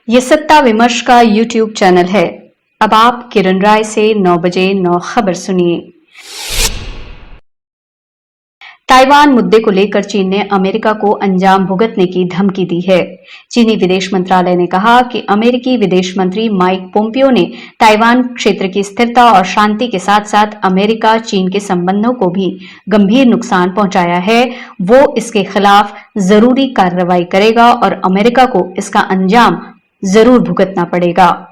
ये सत्ता विमर्श का YouTube चैनल है। अब आप किरण राय से 9 बजे 9 खबर सुनिए। ताइवान मुद्दे को लेकर चीन ने अमेरिका को अंजाम भुगतने की धमकी दी है। चीनी विदेश मंत्रालय ने कहा कि अमेरिकी विदेश मंत्री माइक पोम्पियो ने ताइवान क्षेत्र की स्थिरता और शांति के साथ साथ अमेरिका चीन के संबंधों को भी गंभीर नुकसान पहुंचाया है। वो इसके खिलाफ जरूरी कार्रवाई करेगा और अमेरिका को इसका अंजाम जरूर भुगतना पड़ेगा।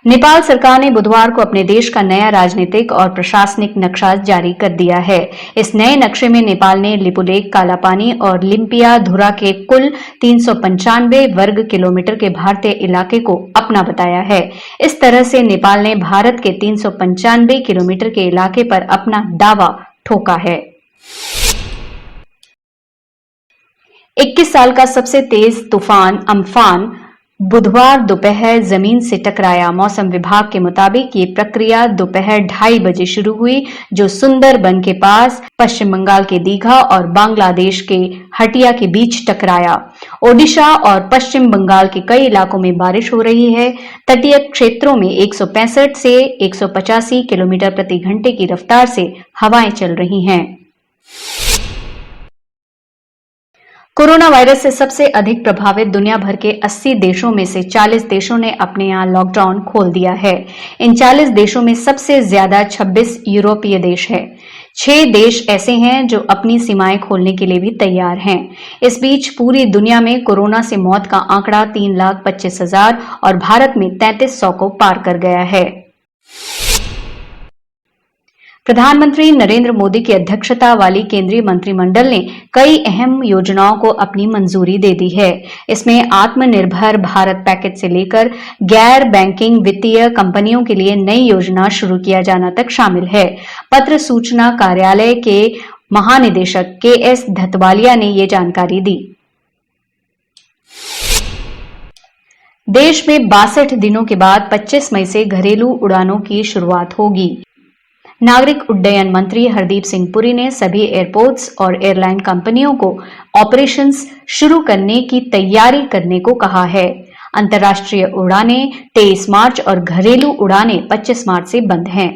नेपाल सरकार ने बुधवार को अपने देश का नया राजनीतिक और प्रशासनिक नक्शा जारी कर दिया है। इस नए नक्शे में नेपाल ने लिपुलेख, कालापानी और लिम्पिया धुरा के कुल 395 वर्ग किलोमीटर के भारतीय इलाके को अपना बताया है। इस तरह से नेपाल ने भारत के 395 किलोमीटर के इलाके पर अपना दावा ठोका है। 21 साल का सबसे तेज तूफान अम्फान बुधवार दोपहर जमीन से टकराया। मौसम विभाग के मुताबिक ये प्रक्रिया दोपहर 2:30 बजे शुरू हुई, जो सुंदरबन के पास पश्चिम बंगाल के दीघा और बांग्लादेश के हटिया के बीच टकराया। ओडिशा और पश्चिम बंगाल के कई इलाकों में बारिश हो रही है। तटीय क्षेत्रों में 165 से 185 किलोमीटर प्रति घंटे की रफ्तार से हवाएं चल रही हैं। कोरोना वायरस से सबसे अधिक प्रभावित दुनिया भर के 80 देशों में से 40 देशों ने अपने यहां लॉकडाउन खोल दिया है। इन 40 देशों में सबसे ज्यादा 26 यूरोपीय देश है। 6 देश ऐसे हैं जो अपनी सीमाएं खोलने के लिए भी तैयार हैं। इस बीच पूरी दुनिया में कोरोना से मौत का आंकड़ा 3,25,000 और भारत में 3,300 को पार कर गया है। प्रधानमंत्री नरेंद्र मोदी की अध्यक्षता वाली केंद्रीय मंत्रिमंडल ने कई अहम योजनाओं को अपनी मंजूरी दे दी है। इसमें आत्मनिर्भर भारत पैकेज से लेकर गैर बैंकिंग वित्तीय कंपनियों के लिए नई योजना शुरू किया जाना तक शामिल है। पत्र सूचना कार्यालय के महानिदेशक KS धतवालिया ने ये जानकारी दी। देश में 62 दिनों के बाद 25 मई से घरेलू उड़ानों की शुरुआत होगी। नागरिक उड्डयन मंत्री हरदीप सिंह पुरी ने सभी एयरपोर्ट्स और एयरलाइन कंपनियों को ऑपरेशंस शुरू करने की तैयारी करने को कहा है। अंतर्राष्ट्रीय उड़ानें 23 मार्च और घरेलू उड़ानें 25 मार्च से बंद हैं।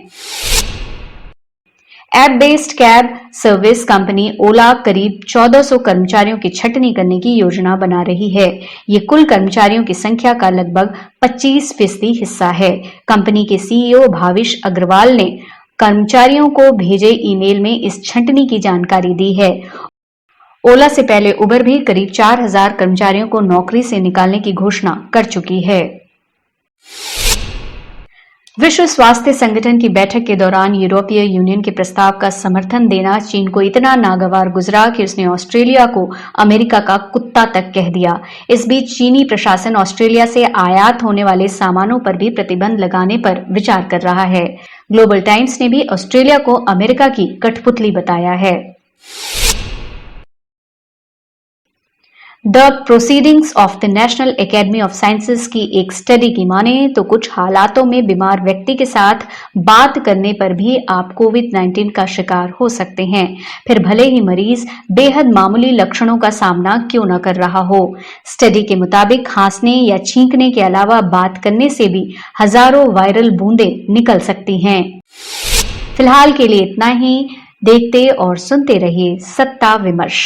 App based cab service company Ola करीब 1400 कर्मचारियों की छंटनी करने की योजना बना रही है। ये कुल कर्मचारियों की संख्या का लगभग 25% हिस्सा है। कंपनी के CEO भाविश अग्रवाल ने कर्मचारियों को भेजे ईमेल में इस छंटनी की जानकारी दी है। ओला से पहले उबर भी करीब 4000 कर्मचारियों को नौकरी से निकालने की घोषणा कर चुकी है। विश्व स्वास्थ्य संगठन की बैठक के दौरान यूरोपीय यूनियन के प्रस्ताव का समर्थन देना चीन को इतना नागवार गुजरा कि उसने ऑस्ट्रेलिया को अमेरिका का कुत्ता तक कह दिया। इस बीच चीनी प्रशासन ऑस्ट्रेलिया से आयात होने वाले सामानों पर भी प्रतिबंध लगाने पर विचार कर रहा है। ग्लोबल टाइम्स ने भी ऑस्ट्रेलिया को अमेरिका की कठपुतली बताया है। The proceedings of the national academy of sciences की एक स्टडी की माने तो कुछ हालातों में बीमार व्यक्ति के साथ बात करने पर भी आप कोविड-19 का शिकार हो सकते हैं, फिर भले ही मरीज बेहद मामूली लक्षणों का सामना क्यों न कर रहा हो। स्टडी के मुताबिक खांसने या छींकने के अलावा बात करने से भी हजारों वायरल बूंदें निकल सकती हैं। फिलहाल के लिए इतना ही। देखते और सुनते रहिए सत्ता विमर्श।